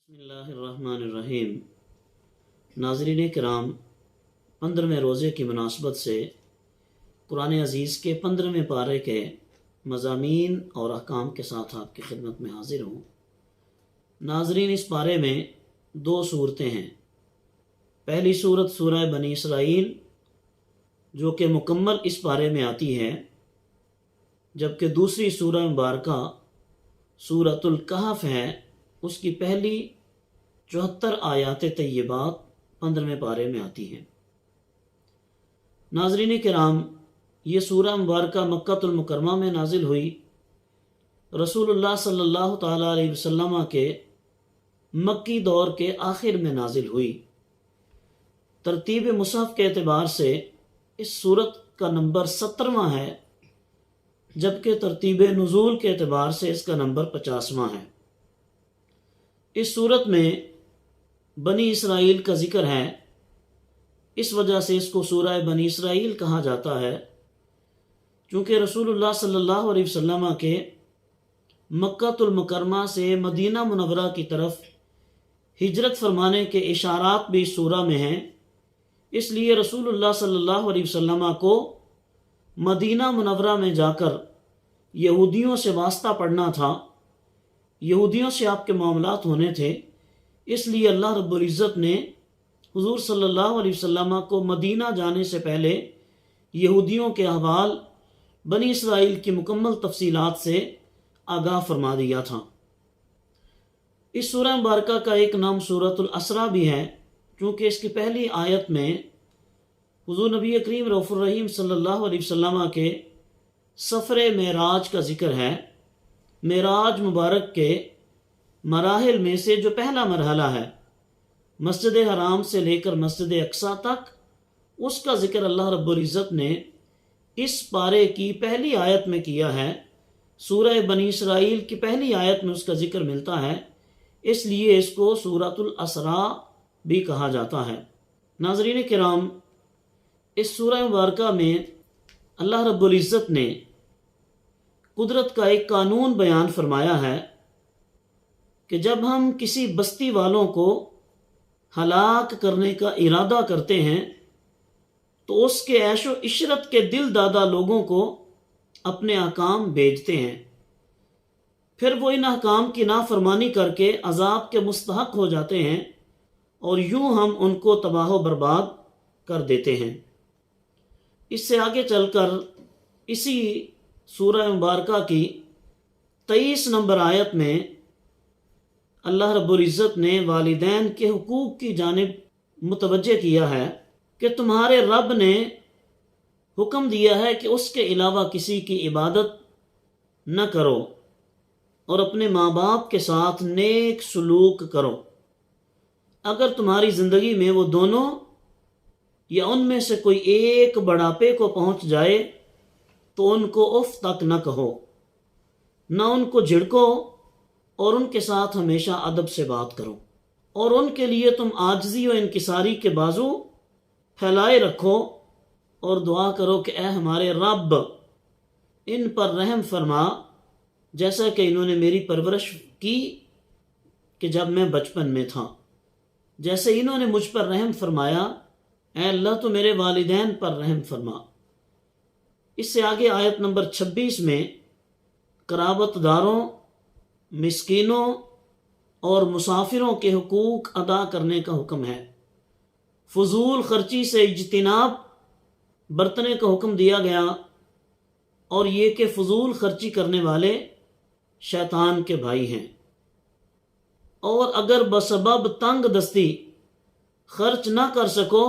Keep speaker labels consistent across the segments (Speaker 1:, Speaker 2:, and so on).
Speaker 1: بسم اللہ الرحمن الرحیم۔ ناظرین کرام، 15ویں روزے کی مناسبت سے قرآن عزیز کے 15ویں پارے کے مضامین اور احکام کے ساتھ آپ کی خدمت میں حاضر ہوں۔ ناظرین، اس پارے میں 2 صورتیں ہیں۔ پہلی صورت سورہ بنی اسرائیل جو کہ مکمل اس پارے میں آتی ہے، جبکہ دوسری سورہ مبارکہ سورۃ الکہف ہے، اس کی پہلی 74 آیات طیبات 15ویں پارے میں آتی ہیں۔ ناظرین کرام، یہ سورہ مبارکہ مکہ المکرمہ میں نازل ہوئی، رسول اللہ صلی اللہ تعالیٰ علیہ وسلم کے مکی دور کے آخر میں نازل ہوئی۔ ترتیب مصحف کے اعتبار سے اس سورت کا نمبر 17واں ہے، جبکہ ترتیب نزول کے اعتبار سے اس کا نمبر 50واں ہے۔ اس سورت میں بنی اسرائیل کا ذکر ہے، اس وجہ سے اس کو سورہ بنی اسرائیل کہا جاتا ہے، چونکہ رسول اللہ صلی اللہ علیہ وسلم کے مکہ المکرمہ سے مدینہ منورہ کی طرف ہجرت فرمانے کے اشارات بھی اس سورہ میں ہیں۔ اس لیے رسول اللہ صلی اللہ علیہ وسلم کو مدینہ منورہ میں جا کر یہودیوں سے واسطہ پڑھنا تھا، یہودیوں سے آپ کے معاملات ہونے تھے، اس لیے اللہ رب العزت نے حضور صلی اللہ علیہ وسلم کو مدینہ جانے سے پہلے یہودیوں کے احوال، بنی اسرائیل کی مکمل تفصیلات سے آگاہ فرما دیا تھا۔ اس سورہ مبارکہ کا ایک نام سورۃ الاسراء بھی ہے، چونکہ اس کی پہلی آیت میں حضور نبی کریم رؤوف الرحیم صلی اللہ علیہ وسلم کے سفر معراج کا ذکر ہے۔ معراج مبارک کے مراحل میں سے جو پہلا مرحلہ ہے، مسجد حرام سے لے کر مسجد اقصیٰ تک، اس کا ذکر اللہ رب العزت نے اس پارے کی پہلی آیت میں کیا ہے۔ سورہ بنی اسرائیل کی پہلی آیت میں اس کا ذکر ملتا ہے، اس لیے اس کو سورۃ الاسراء بھی کہا جاتا ہے۔ ناظرین کرام، اس سورہ مبارکہ میں اللہ رب العزت نے قدرت کا ایک قانون بیان فرمایا ہے کہ جب ہم کسی بستی والوں کو ہلاک کرنے کا ارادہ کرتے ہیں تو اس کے عیش و عشرت کے دل دادا لوگوں کو اپنے احکام بھیجتے ہیں، پھر وہ ان احکام کی نافرمانی کر کے عذاب کے مستحق ہو جاتے ہیں، اور یوں ہم ان کو تباہ و برباد کر دیتے ہیں۔ اس سے آگے چل کر اسی سورہ مبارکہ کی 23 نمبر آیت میں اللہ رب العزت نے والدین کے حقوق کی جانب متوجہ کیا ہے کہ تمہارے رب نے حکم دیا ہے کہ اس کے علاوہ کسی کی عبادت نہ کرو، اور اپنے ماں باپ کے ساتھ نیک سلوک کرو۔ اگر تمہاری زندگی میں وہ دونوں یا ان میں سے کوئی ایک بڑھاپے کو پہنچ جائے تو ان کو اف تک نہ کہو، نہ ان کو جھڑکو، اور ان کے ساتھ ہمیشہ ادب سے بات کرو، اور ان کے لیے تم عاجزی و انکساری کے بازو پھیلائے رکھو، اور دعا کرو کہ اے ہمارے رب، ان پر رحم فرما، جیسا کہ انہوں نے میری پرورش کی کہ جب میں بچپن میں تھا، جیسے انہوں نے مجھ پر رحم فرمایا، اے اللہ تو میرے والدین پر رحم فرما۔ اس سے آگے آیت نمبر 26 میں قرابت داروں، مسکینوں اور مسافروں کے حقوق ادا کرنے کا حکم ہے۔ فضول خرچی سے اجتناب برتنے کا حکم دیا گیا، اور یہ کہ فضول خرچی کرنے والے شیطان کے بھائی ہیں، اور اگر بسبب تنگ دستی خرچ نہ کر سکو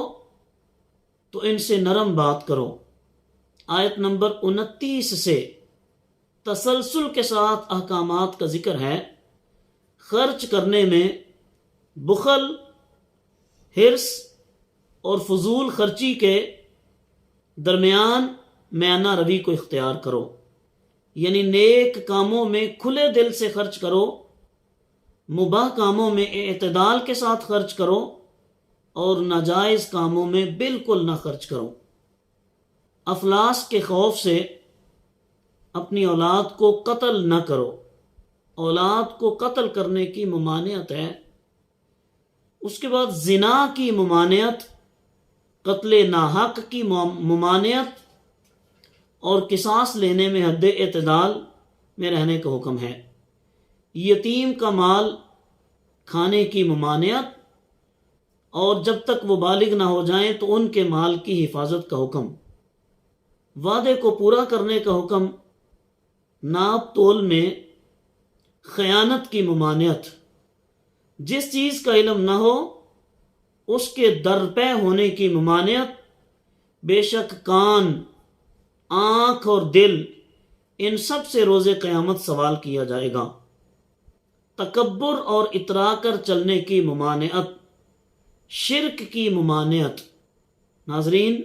Speaker 1: تو ان سے نرم بات کرو۔ آیت نمبر 29 سے تسلسل کے ساتھ احکامات کا ذکر ہے۔ خرچ کرنے میں بخل، حرص اور فضول خرچی کے درمیان میانہ روی کو اختیار کرو، یعنی نیک کاموں میں کھلے دل سے خرچ کرو، مباح کاموں میں اعتدال کے ساتھ خرچ کرو، اور ناجائز کاموں میں بالکل نہ خرچ کرو۔ افلاس کے خوف سے اپنی اولاد کو قتل نہ کرو، اولاد کو قتل کرنے کی ممانعت ہے، اس کے بعد زنا کی ممانعت، قتل ناحق کی ممانعت اور قصاص لینے میں حد اعتدال میں رہنے کا حکم ہے۔ یتیم کا مال کھانے کی ممانعت، اور جب تک وہ بالغ نہ ہو جائیں تو ان کے مال کی حفاظت کا حکم۔ وعدے کو پورا کرنے کا حکم، ناپ تول میں خیانت کی ممانعت، جس چیز کا علم نہ ہو اس کے درپے ہونے کی ممانعت، بے شک کان، آنکھ اور دل ان سب سے روز قیامت سوال کیا جائے گا۔ تکبر اور اترا کر چلنے کی ممانعت، شرک کی ممانعت۔ ناظرین،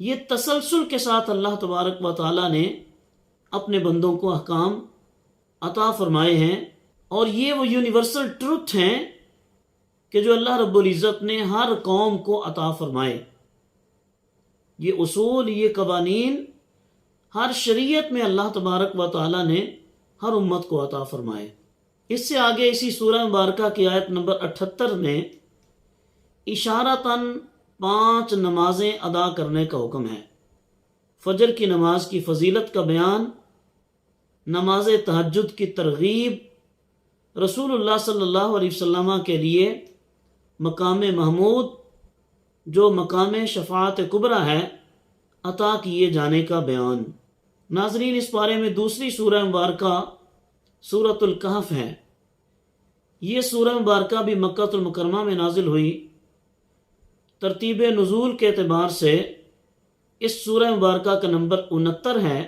Speaker 1: یہ تسلسل کے ساتھ اللہ تبارک و تعالی نے اپنے بندوں کو احکام عطا فرمائے ہیں، اور یہ وہ یونیورسل ٹروتھ ہیں کہ جو اللہ رب العزت نے ہر قوم کو عطا فرمائے۔ یہ اصول، یہ قوانین ہر شریعت میں اللہ تبارک و تعالی نے ہر امت کو عطا فرمائے۔ اس سے آگے اسی سورہ مبارکہ کی آیت نمبر 78 میں اشارتاً 5 نمازیں ادا کرنے کا حکم ہے۔ فجر کی نماز کی فضیلت کا بیان، نماز تہجد کی ترغیب، رسول اللہ صلی اللہ علیہ وسلم کے لیے مقام محمود جو مقام شفاعت کبریٰ ہے عطا کیے جانے کا بیان۔ ناظرین، اس بارے میں دوسری سورہ مبارکہ سورۃ الکہف ہے۔ یہ سورہ مبارکہ بھی مکہ المکرمہ میں نازل ہوئی۔ ترتیب نزول کے اعتبار سے اس سورہ مبارکہ کا نمبر 69 ہے،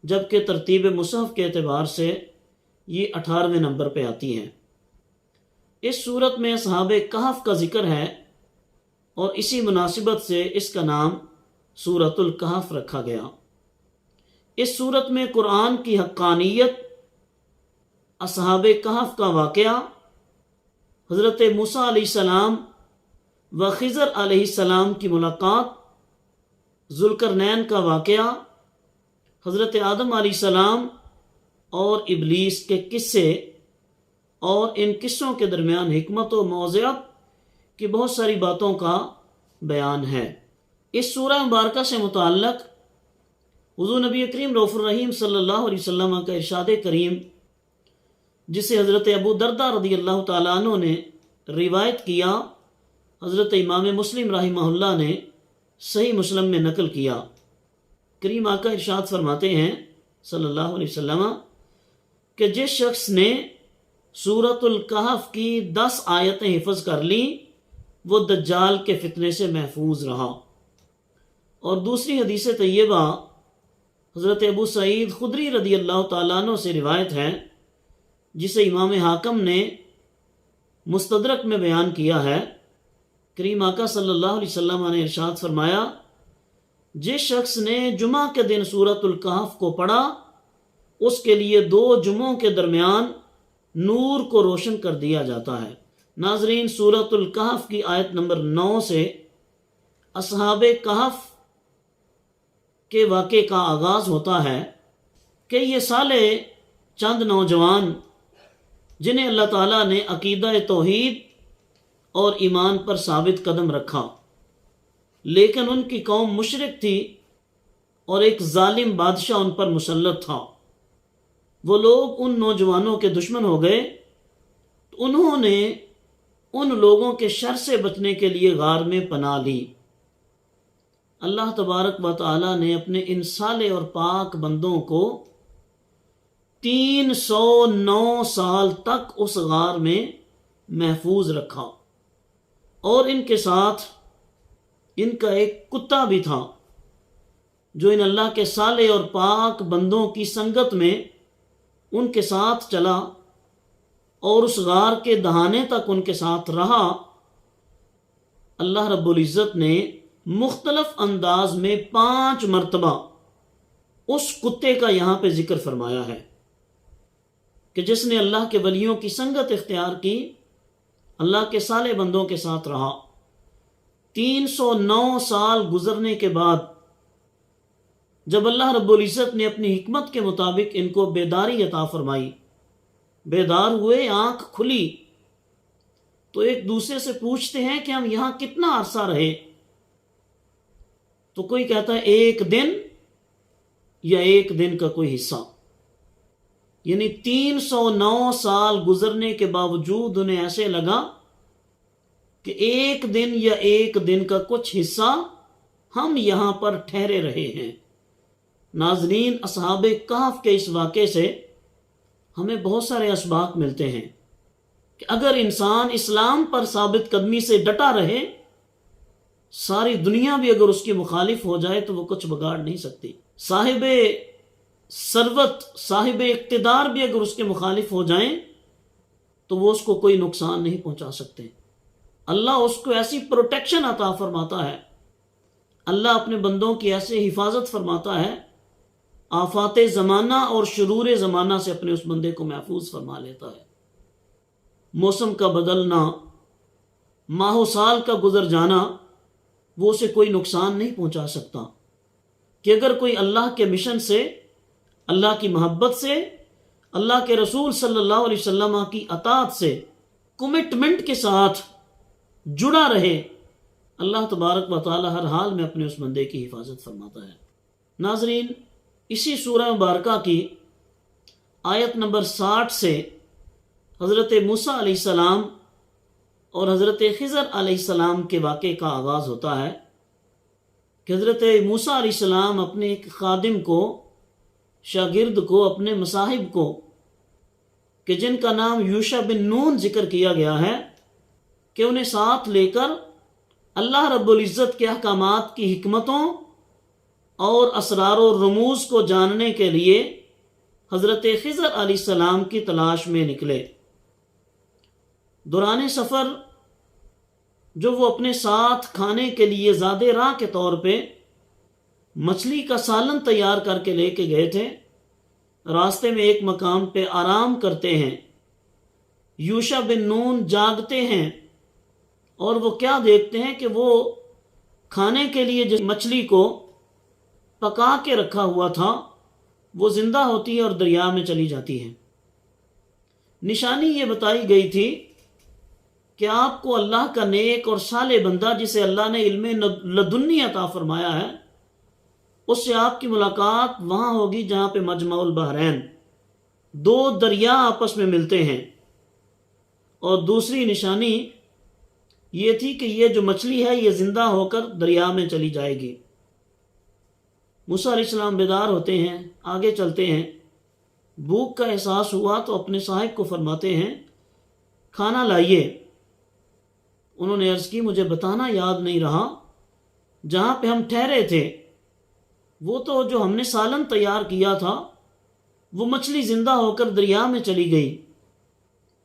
Speaker 1: جبکہ ترتیب مصحف کے اعتبار سے یہ 18ویں نمبر پہ آتی ہے۔ اس صورت میں اصحاب کہف کا ذکر ہے، اور اسی مناسبت سے اس کا نام سورۃ الکہف رکھا گیا۔ اس صورت میں قرآن کی حقانیت، اصحاب کہف کا واقعہ، حضرت موسیٰ علیہ السلام و خضر علیہ السلام کی ملاقات، ذوالقرنین کا واقعہ، حضرت آدم علیہ السلام اور ابلیس کے قصے، اور ان قصوں کے درمیان حکمت و موعظت کی بہت ساری باتوں کا بیان ہے۔ اس سورہ مبارکہ سے متعلق حضور نبی کریم رؤوف الرحیم صلی اللہ علیہ وسلم کا ارشاد کریم، جسے حضرت ابو درداء رضی اللہ تعالیٰ عنہ نے روایت کیا، حضرت امام مسلم رحمہ اللہ نے صحیح مسلم میں نقل کیا۔ کریم آقا ارشاد فرماتے ہیں صلی اللہ علیہ وسلم کہ جس شخص نے سورۃ الکہف کی 10 آیتیں حفظ کر لیں وہ دجال کے فتنے سے محفوظ رہا۔ اور دوسری حدیث طیبہ حضرت ابو سعید خدری رضی اللہ تعالیٰ عنہ سے روایت ہے، جسے امام حاکم نے مستدرک میں بیان کیا ہے۔ کریم آقا صلی اللہ علیہ وسلم نے ارشاد فرمایا، جس شخص نے جمعہ کے دن سورۃ الکہف کو پڑھا اس کے لیے 2 جمعوں کے درمیان نور کو روشن کر دیا جاتا ہے۔ ناظرین، سورۃ الکہف کی آیت نمبر 9 سے اصحاب کہف کے واقعے کا آغاز ہوتا ہے کہ یہ سالے چند نوجوان جنہیں اللہ تعالیٰ نے عقیدہ توحید اور ایمان پر ثابت قدم رکھا، لیکن ان کی قوم مشرک تھی اور ایک ظالم بادشاہ ان پر مسلط تھا۔ وہ لوگ ان نوجوانوں کے دشمن ہو گئے، تو انہوں نے ان لوگوں کے شر سے بچنے کے لیے غار میں پناہ لی۔ اللہ تبارک و تعالی نے اپنے ان صالح اور پاک بندوں کو 309 سال تک اس غار میں محفوظ رکھا، اور ان کے ساتھ ان کا ایک کتا بھی تھا جو ان اللہ کے صالح اور پاک بندوں کی سنگت میں ان کے ساتھ چلا اور اس غار کے دہانے تک ان کے ساتھ رہا۔ اللہ رب العزت نے مختلف انداز میں 5 مرتبہ اس کتے کا یہاں پہ ذکر فرمایا ہے کہ جس نے اللہ کے ولیوں کی سنگت اختیار کی، اللہ کے صالح بندوں کے ساتھ رہا۔ 309 سال گزرنے کے بعد جب اللہ رب العزت نے اپنی حکمت کے مطابق ان کو بیداری عطا فرمائی، بیدار ہوئے، آنکھ کھلی، تو ایک دوسرے سے پوچھتے ہیں کہ ہم یہاں کتنا عرصہ رہے؟ تو کوئی کہتا ہے 1 دن یا 1 دن کا کوئی حصہ، یعنی 309 سال گزرنے کے باوجود انہیں ایسے لگا کہ 1 دن یا 1 دن کا کچھ حصہ ہم یہاں پر ٹھہرے رہے ہیں۔ ناظرین، اصحاب کہف کے اس واقعے سے ہمیں بہت سارے اسباق ملتے ہیں کہ اگر انسان اسلام پر ثابت قدمی سے ڈٹا رہے، ساری دنیا بھی اگر اس کی مخالف ہو جائے تو وہ کچھ بگاڑ نہیں سکتی۔ صاحب ثروت، صاحب اقتدار بھی اگر اس کے مخالف ہو جائیں تو وہ اس کو کوئی نقصان نہیں پہنچا سکتے۔ اللہ اس کو ایسی پروٹیکشن عطا فرماتا ہے، اللہ اپنے بندوں کی ایسے حفاظت فرماتا ہے، آفات زمانہ اور شرور زمانہ سے اپنے اس بندے کو محفوظ فرما لیتا ہے۔ موسم کا بدلنا، ماہ و سال کا گزر جانا، وہ اسے کوئی نقصان نہیں پہنچا سکتا۔ کہ اگر کوئی اللہ کے مشن سے، اللہ کی محبت سے، اللہ کے رسول صلی اللہ علیہ وسلم کی اطاعت سے کمٹمنٹ کے ساتھ جڑا رہے، اللہ تبارک و تعالی ہر حال میں اپنے اس بندے کی حفاظت فرماتا ہے۔ ناظرین، اسی سورہ مبارکہ کی آیت نمبر 60 سے حضرت موسیٰ علیہ السلام اور حضرت خضر علیہ السلام کے واقعے کا آغاز ہوتا ہے کہ حضرت موسیٰ علیہ السلام اپنے ایک خادم کو، شاگرد کو، اپنے مصاحب کو، کہ جن کا نام یوشع بن نون ذکر کیا گیا ہے، کہ انہیں ساتھ لے کر اللہ رب العزت کے احکامات کی حکمتوں اور اسرار و رموز کو جاننے کے لیے حضرت خضر علیہ السلام کی تلاش میں نکلے۔ دوران سفر جو وہ اپنے ساتھ کھانے کے لیے زاد راہ کے طور پہ مچھلی کا سالن تیار کر کے لے کے گئے تھے، راستے میں ایک مقام پہ آرام کرتے ہیں۔ یوشع بن نون جاگتے ہیں اور وہ کیا دیکھتے ہیں کہ وہ کھانے کے لیے جس مچھلی کو پکا کے رکھا ہوا تھا وہ زندہ ہوتی ہے اور دریا میں چلی جاتی ہے۔ نشانی یہ بتائی گئی تھی کہ آپ کو اللہ کا نیک اور صالح بندہ جسے اللہ نے علم لدنی عطا فرمایا ہے، اس سے آپ کی ملاقات وہاں ہوگی جہاں پہ مجمع البحرین، 2 دریا آپس میں ملتے ہیں۔ اور دوسری نشانی یہ تھی کہ یہ جو مچھلی ہے یہ زندہ ہو کر دریا میں چلی جائے گی۔ موسیٰ علیہ السلام بیدار ہوتے ہیں، آگے چلتے ہیں، بھوک کا احساس ہوا تو اپنے صاحب کو فرماتے ہیں کھانا لائیے۔ انہوں نے عرض کی مجھے بتانا یاد نہیں رہا، جہاں پہ ہم ٹھہرے تھے وہ تو جو ہم نے سالن تیار کیا تھا وہ مچھلی زندہ ہو کر دریا میں چلی گئی۔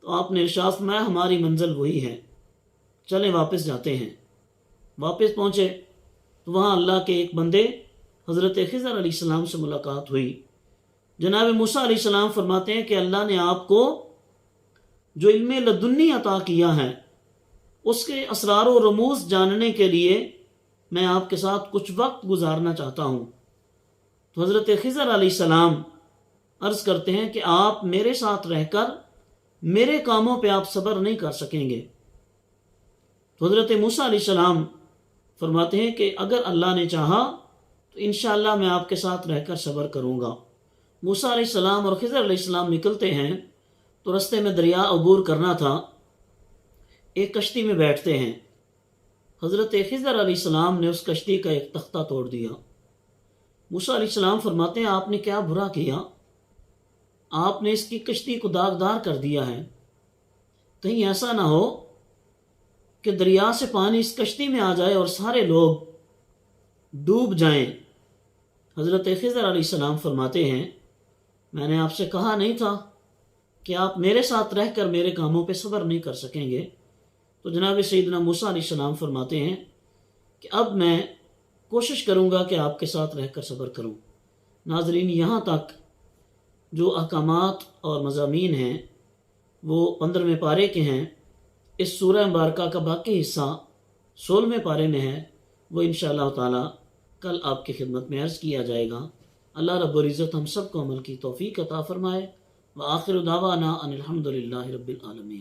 Speaker 1: تو آپ نے ارشاد فرمایا ہماری منزل وہی ہے، چلیں واپس جاتے ہیں۔ واپس پہنچے تو وہاں اللہ کے ایک بندے حضرت خضر علیہ السلام سے ملاقات ہوئی۔ جناب موسیٰ علیہ السلام فرماتے ہیں کہ اللہ نے آپ کو جو علم لدنی عطا کیا ہے اس کے اسرار و رموز جاننے کے لیے میں آپ کے ساتھ کچھ وقت گزارنا چاہتا ہوں۔ تو حضرت خضر علیہ السلام عرض کرتے ہیں کہ آپ میرے ساتھ رہ کر میرے کاموں پہ آپ صبر نہیں کر سکیں گے۔ تو حضرت موسیٰ علیہ السلام فرماتے ہیں کہ اگر اللہ نے چاہا تو انشاءاللہ میں آپ کے ساتھ رہ کر صبر کروں گا۔ موسیٰ علیہ السلام اور خضر علیہ السلام نکلتے ہیں تو رستے میں دریا عبور کرنا تھا، ایک کشتی میں بیٹھتے ہیں۔ حضرت خضر علیہ السلام نے اس کشتی کا ایک تختہ توڑ دیا۔ موسیٰ علیہ السلام فرماتے ہیں آپ نے کیا برا کیا، آپ نے اس کی کشتی کو داغدار کر دیا ہے، کہیں ایسا نہ ہو کہ دریا سے پانی اس کشتی میں آ جائے اور سارے لوگ ڈوب جائیں۔ حضرت خضر علیہ السلام فرماتے ہیں میں نے آپ سے کہا نہیں تھا کہ آپ میرے ساتھ رہ کر میرے کاموں پہ صبر نہیں کر سکیں گے؟ تو جناب سیدنا موسیٰ علیہ السلام فرماتے ہیں کہ اب میں کوشش کروں گا کہ آپ کے ساتھ رہ کر صبر کروں۔ ناظرین، یہاں تک جو احکامات اور مضامین ہیں وہ 15ویں پارے کے ہیں۔ اس سورہ مبارکہ کا باقی حصہ 16ویں پارے میں ہے، وہ انشاءاللہ تعالی کل آپ کی خدمت میں عرض کیا جائے گا۔ اللہ رب العزت ہم سب کو عمل کی توفیق عطا فرمائے۔ وآخر دعوانا ان الحمدللہ رب العالمین۔